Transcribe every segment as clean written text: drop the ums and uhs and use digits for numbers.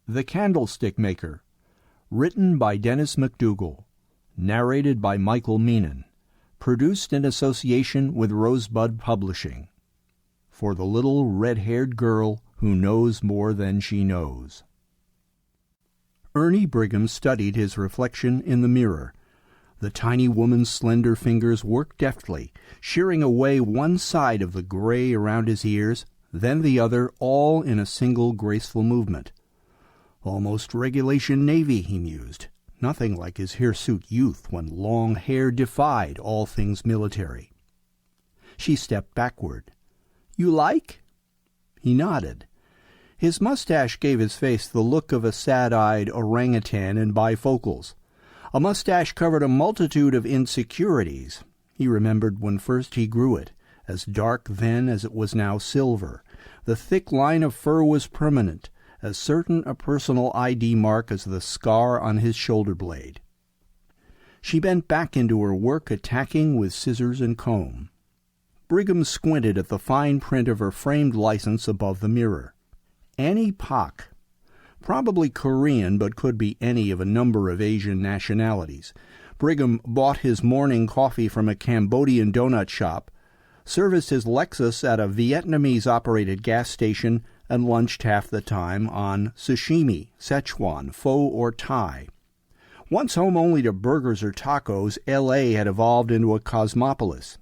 The Candlestickmaker, written by Dennis McDougall, narrated by Michael Meenan, produced in association with Rosebud Publishing, for the little red-haired girl who knows more than she knows. Ernie Brigham studied his reflection in the mirror. The tiny woman's slender fingers worked deftly, shearing away one side of the gray around his ears, then the other, all in a single graceful movement. Almost regulation Navy, he mused. Nothing like his hirsute youth when long hair defied all things military. She stepped backward. "You like?" He nodded. His mustache gave his face the look of a sad-eyed orangutan in bifocals. A mustache covered a multitude of insecurities. He remembered when first he grew it, as dark then as it was now silver. The thick line of fur was permanent, as certain a personal ID mark as the scar on his shoulder blade. She bent back into her work, attacking with scissors and comb. Brigham squinted at the fine print of her framed license above the mirror. Annie Pak. Probably Korean, but could be any of a number of Asian nationalities. Brigham bought his morning coffee from a Cambodian donut shop, serviced his Lexus at a Vietnamese-operated gas station, and lunched half the time on sashimi, Szechuan, pho, or Thai. Once home only to burgers or tacos, L.A. had evolved into a cosmopolis.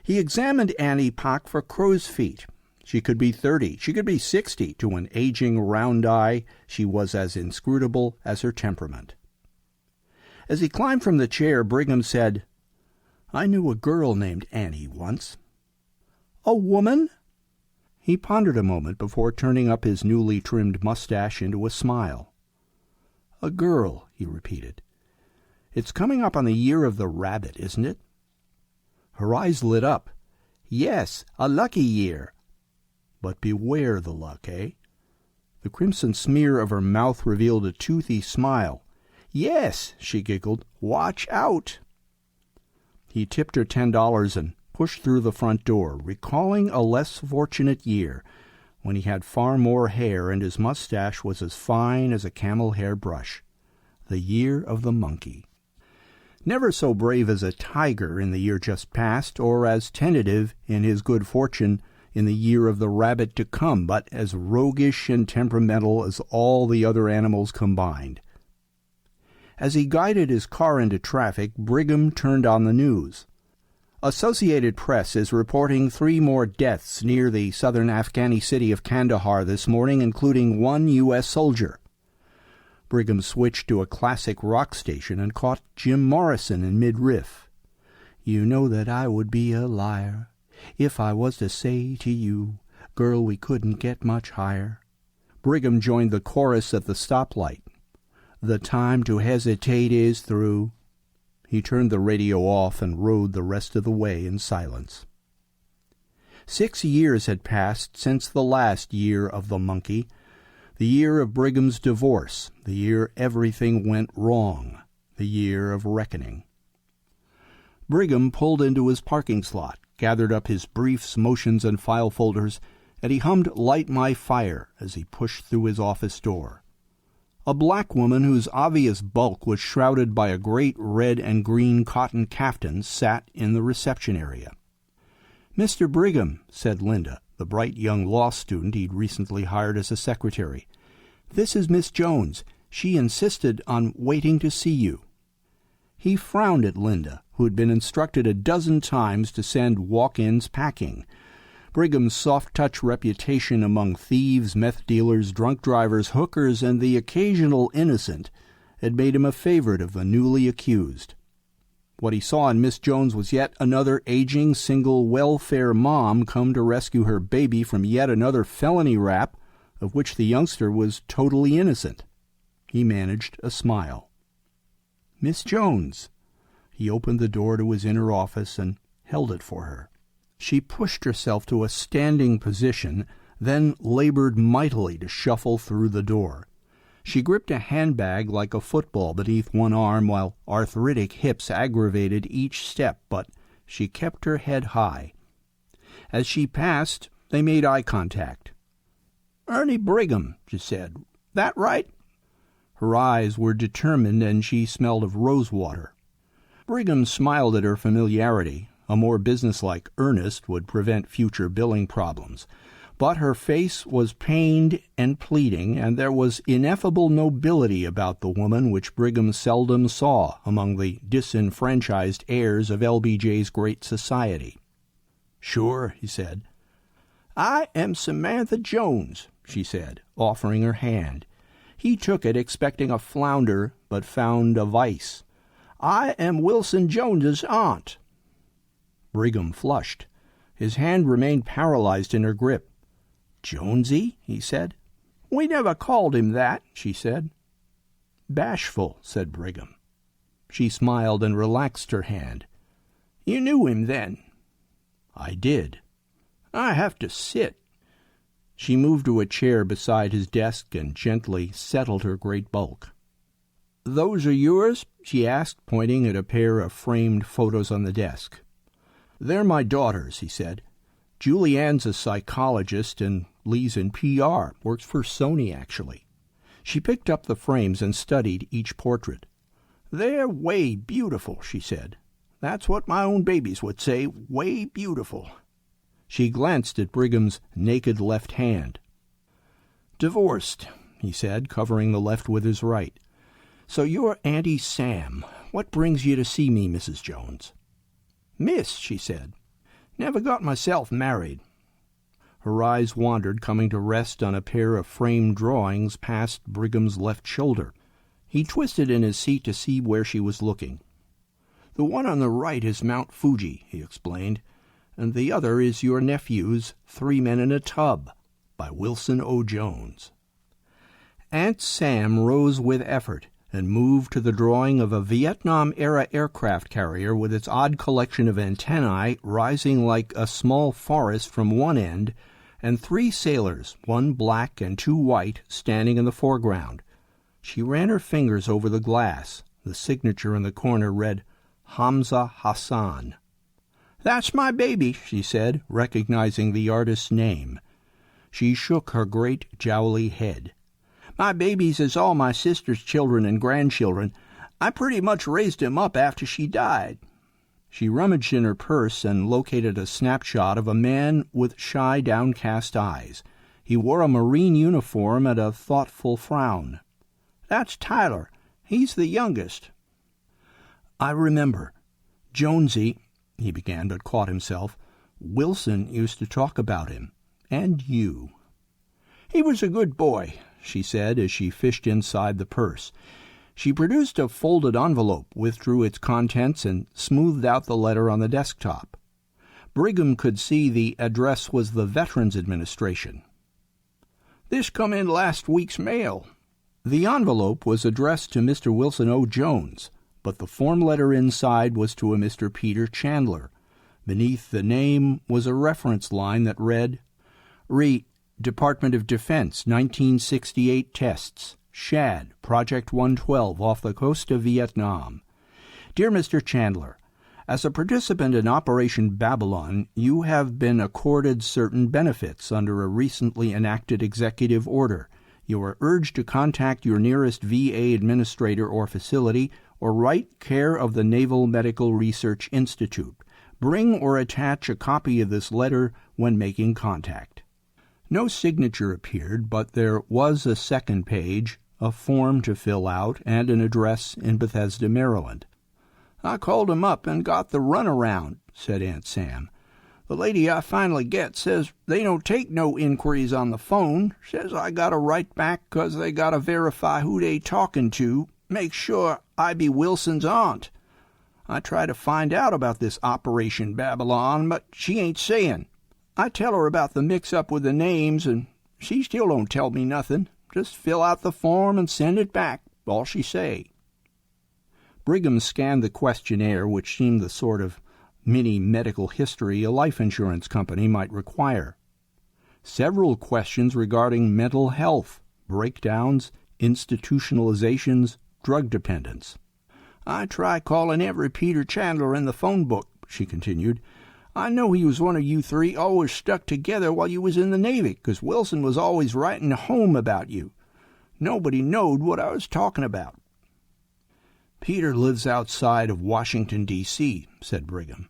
He examined Annie Pak for crow's feet. She could be 30, she could be 60. To an aging round eye, she was as inscrutable as her temperament. As he climbed from the chair, Brigham said, "I knew a girl named Annie once." "A woman?" He pondered a moment before turning up his newly trimmed mustache into a smile. "A girl," he repeated. "It's coming up on the year of the rabbit, isn't it?" Her eyes lit up. "Yes, a lucky year." "But beware the luck, eh?" The crimson smear of her mouth revealed a toothy smile. "Yes," she giggled, "watch out." He tipped her $10 and pushed through the front door, recalling a less fortunate year, when he had far more hair and his mustache was as fine as a camel hair brush. The year of the monkey. Never so brave as a tiger in the year just past, or as tentative in his good fortune in the year of the rabbit to come, but as roguish and temperamental as all the other animals combined. As he guided his car into traffic, Brigham turned on the news. Associated Press is reporting 3 more deaths near the southern Afghani city of Kandahar this morning, including 1 U.S. soldier. Brigham switched to a classic rock station and caught Jim Morrison in mid-riff. "You know that I would be a liar if I was to say to you, girl, we couldn't get much higher." Brigham joined the chorus at the stoplight. "The time to hesitate is through." He turned the radio off and rode the rest of the way in silence. 6 years had passed since the last year of the monkey, the year of Brigham's divorce, the year everything went wrong, the year of reckoning. Brigham pulled into his parking slot, gathered up his briefs, motions, and file folders, and he hummed "Light My Fire" as he pushed through his office door. A black woman whose obvious bulk was shrouded by a great red and green cotton caftan sat in the reception area. "Mr. Brigham," said Linda, the bright young law student he'd recently hired as a secretary, "this is Miss Jones. She insisted on waiting to see you." He frowned at Linda, who had been instructed a dozen times to send walk-ins packing. Brigham's soft-touch reputation among thieves, meth dealers, drunk drivers, hookers, and the occasional innocent had made him a favorite of the newly accused. What he saw in Miss Jones was yet another aging, single welfare mom come to rescue her baby from yet another felony rap of which the youngster was totally innocent. He managed a smile. "Miss Jones." He opened the door to his inner office and held it for her. She pushed herself to a standing position, then labored mightily to shuffle through the door. She gripped a handbag like a football beneath one arm, while arthritic hips aggravated each step, but she kept her head high. As she passed, they made eye contact. "Ernie Brigham," she said, That right?" Her eyes were determined, and she smelled of rosewater. Brigham smiled at her familiarity. A more businesslike earnest would prevent future billing problems. But her face was pained and pleading, and there was ineffable nobility about the woman which Brigham seldom saw among the disenfranchised heirs of LBJ's great society. "Sure," he said. "I am Samantha Jones," she said, offering her hand. He took it, expecting a flounder, but found a vice. "I am Wilson Jones's aunt." Brigham flushed. His hand remained paralyzed in her grip. "Jonesy?" he said. "We never called him that," she said. "Bashful," said Brigham. She smiled and relaxed her hand. "You knew him then?" "I did." "I have to sit." She moved to a chair beside his desk and gently settled her great bulk. "Those are yours?" she asked, pointing at a pair of framed photos on the desk. "They're my daughters," he said. "Julianne's a psychologist, and Lee's in PR, works for Sony, actually." She picked up the frames and studied each portrait. "They're way beautiful," she said. "That's what my own babies would say, way beautiful." She glanced at Brigham's naked left hand. "Divorced," he said, covering the left with his right. "So you're Auntie Sam. What brings you to see me, Mrs. Jones?" "Miss," she said. "Never got myself married." Her eyes wandered, coming to rest on a pair of framed drawings past Brigham's left shoulder. He twisted in his seat to see where she was looking. "The one on the right is Mount Fuji," he explained, "and the other is your nephew's 'Three Men in a Tub' by Wilson O. Jones." Aunt Sam rose with effort and moved to the drawing of a Vietnam-era aircraft carrier with its odd collection of antennae rising like a small forest from one end, and 3 sailors, 1 black and 2 white, standing in the foreground. She ran her fingers over the glass. The signature in the corner read, "Hamza Hassan." "That's my baby," she said, recognizing the artist's name. She shook her great jowly head. "My babies is all my sister's children and grandchildren. I pretty much raised 'em up after she died." She rummaged in her purse and located a snapshot of a man with shy, downcast eyes. He wore a Marine uniform and a thoughtful frown. "That's Tyler. He's the youngest." "I remember. Jonesy," he began, but caught himself. "Wilson used to talk about him. And you." "He was a good boy," she said as she fished inside the purse. She produced a folded envelope, withdrew its contents, and smoothed out the letter on the desktop. Brigham could see the address was the Veterans Administration. "This come in last week's mail." The envelope was addressed to Mr. Wilson O. Jones, but the form letter inside was to a Mr. Peter Chandler. Beneath the name was a reference line that read, Department of Defense, 1968 tests. Shad, Project 112, off the coast of Vietnam. Dear Mr. Chandler, as a participant in Operation Babylon, you have been accorded certain benefits under a recently enacted executive order. You are urged to contact your nearest VA administrator or facility or write care of the Naval Medical Research Institute. Bring or attach a copy of this letter when making contact. No signature appeared, but there was a second page, a form to fill out, and an address in Bethesda, Maryland. "I called 'em up and got the runaround," said Aunt Sam. "The lady I finally get says they don't take no inquiries on the phone. Says I gotta write back 'cause they gotta verify who they talking to, make sure I be Wilson's aunt. I try to find out about this Operation Babylon, but she ain't saying. I tell her about the mix-up with the names, and she still don't tell me nothing. Just fill out the form and send it back, all she say." Brigham scanned the questionnaire, which seemed the sort of mini-medical history a life insurance company might require. Several questions regarding mental health, breakdowns, institutionalizations, drug dependence. "I try calling every Peter Chandler in the phone book," she continued. "I know he was one of you 3 always stuck together while you was in the Navy, 'cause Wilson was always writing home about you. Nobody knowed what I was talking about." "Peter lives outside of Washington, D.C., said Brigham.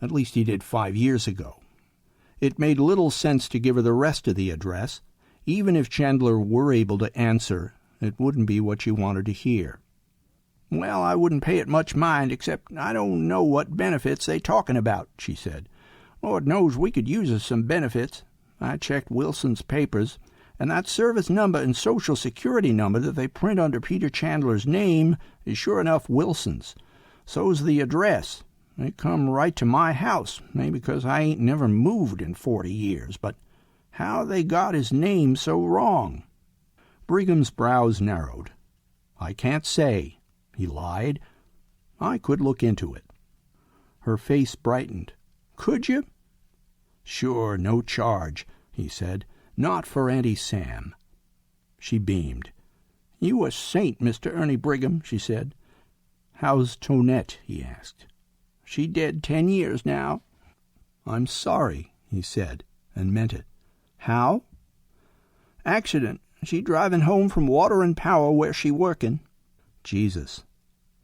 "At least he did 5 years ago." It made little sense to give her the rest of the address. Even if Chandler were able to answer, it wouldn't be what she wanted to hear. "Well, I wouldn't pay it much mind, except I don't know what benefits they talking about," she said. "Lord knows we could use us some benefits. I checked Wilson's papers, and that service number and Social Security number that they print under Peter Chandler's name is sure enough Wilson's. So's the address. They come right to my house, maybe because I ain't never moved in 40 years, but how they got his name so wrong?" Brigham's brows narrowed. "I can't say," he lied. "I could look into it." Her face brightened. "Could you?" "Sure, no charge," he said. "Not for Auntie Sam." She beamed. "You a saint, Mr. Ernie Brigham," she said. "How's Tonette?" he asked. "She dead 10 years now." "I'm sorry," he said, and meant it. "How?" "Accident. She driving home from Water and Power where she working." "Jesus.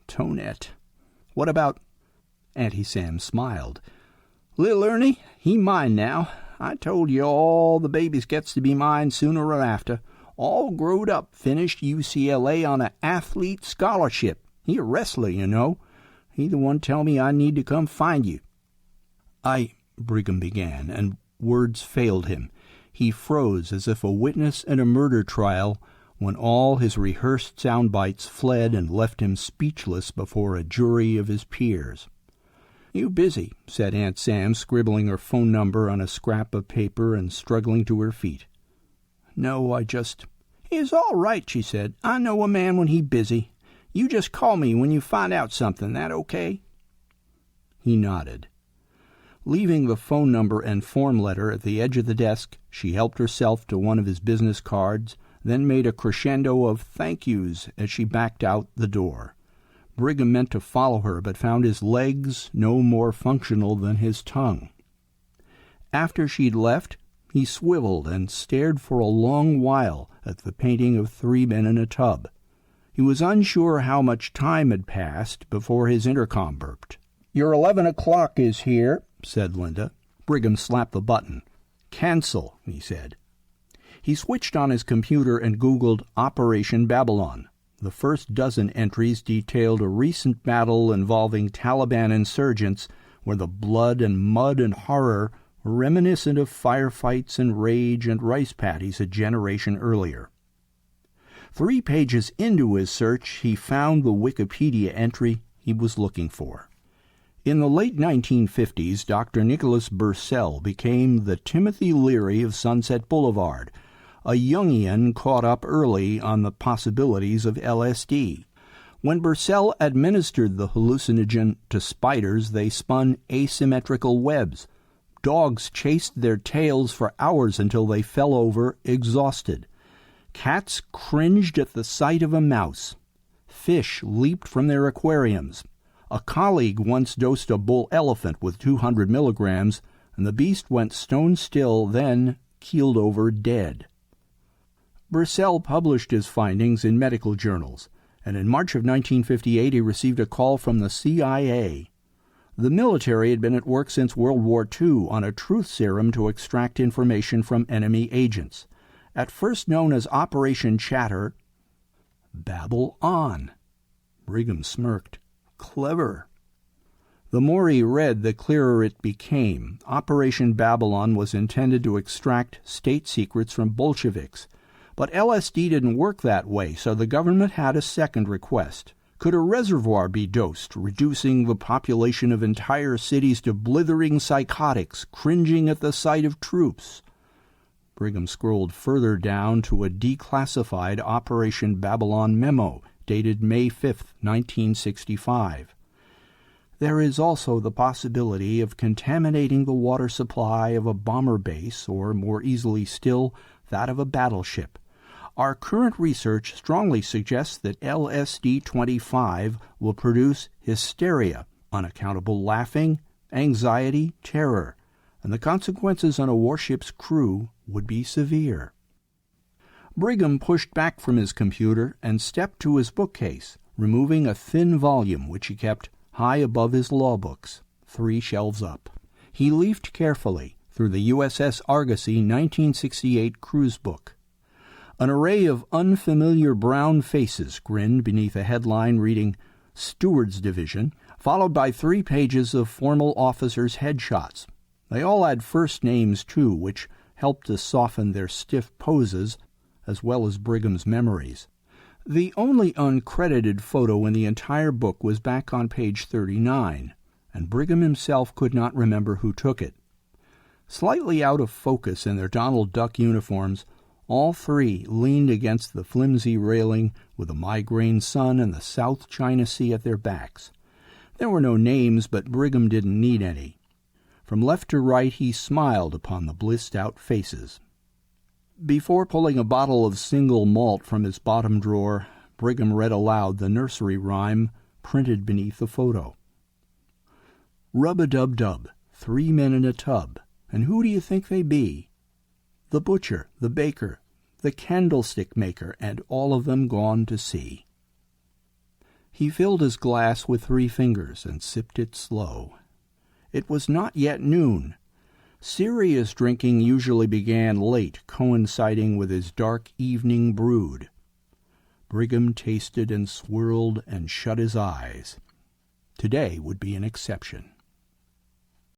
Tonette. What about—" Auntie Sam smiled. "Little Ernie, he mine now. I told you all the babies gets to be mine sooner or after. All growed up, finished UCLA on a athlete scholarship. He a wrestler, you know. He the one tell me I need to come find you." Brigham began, and words failed him. He froze as if a witness in a murder trial when all his rehearsed sound bites fled and left him speechless before a jury of his peers. "You busy," said Aunt Sam, scribbling her phone number on a scrap of paper and struggling to her feet. "No, I just—" "It's all right," she said. "I know a man when he busy. You just call me when you find out something. That okay?" He nodded. Leaving the phone number and form letter at the edge of the desk, she helped herself to one of his business cards, then made a crescendo of thank yous as she backed out the door. Brigham meant to follow her, but found his legs no more functional than his tongue. After she'd left, he swiveled and stared for a long while at the painting of 3 men in a tub. He was unsure how much time had passed before his intercom burped. "Your 11 o'clock is here," said Linda. Brigham slapped the button. "Cancel," he said. He switched on his computer and Googled Operation Babylon. The first dozen entries detailed a recent battle involving Taliban insurgents where the blood and mud and horror were reminiscent of firefights and rage and rice paddies a generation earlier. 3 pages into his search, he found the Wikipedia entry he was looking for. In the late 1950s, Dr. Nicholas Bursell became the Timothy Leary of Sunset Boulevard, a Jungian caught up early on the possibilities of LSD. When Bursell administered the hallucinogen to spiders, they spun asymmetrical webs. Dogs chased their tails for hours until they fell over, exhausted. Cats cringed at the sight of a mouse. Fish leaped from their aquariums. A colleague once dosed a bull elephant with 200 milligrams, and the beast went stone still, then keeled over dead. Bursell published his findings in medical journals, and in March of 1958 he received a call from the CIA. The military had been at work since World War II on a truth serum to extract information from enemy agents. At first known as Operation Chatter, "Babble on." Brigham smirked. "Clever." The more he read, the clearer it became. Operation Babylon was intended to extract state secrets from Bolsheviks. But LSD didn't work that way, so the government had a second request. Could a reservoir be dosed, reducing the population of entire cities to blithering psychotics, cringing at the sight of troops? Brigham scrolled further down to a declassified Operation Babylon memo, dated May 5, 1965. There is also the possibility of contaminating the water supply of a bomber base, or, more easily still, that of a battleship. Our current research strongly suggests that LSD-25 will produce hysteria, unaccountable laughing, anxiety, terror, and the consequences on a warship's crew would be severe. Brigham pushed back from his computer and stepped to his bookcase, removing a thin volume which he kept high above his law books, 3 shelves up. He leafed carefully through the U.S.S. Argosy 1968 cruise book. An array of unfamiliar brown faces grinned beneath a headline reading Steward's Division, followed by 3 pages of formal officers' headshots. They all had first names, too, which helped to soften their stiff poses, as well as Brigham's memories. The only uncredited photo in the entire book was back on page 39, and Brigham himself could not remember who took it. Slightly out of focus in their Donald Duck uniforms, all 3 leaned against the flimsy railing with a migraine sun and the South China Sea at their backs. There were no names, but Brigham didn't need any. From left to right he smiled upon the blissed-out faces. Before pulling a bottle of single malt from his bottom drawer, Brigham read aloud the nursery rhyme printed beneath the photo. Rub-a-dub-dub, 3 men in a tub, and who do you think they be? The butcher, the baker, the candlestickmaker, and all of them gone to sea. He filled his glass with 3 fingers and sipped it slow. It was not yet noon. Serious drinking usually began late, coinciding with his dark evening brood. Brigham tasted and swirled and shut his eyes. Today would be an exception.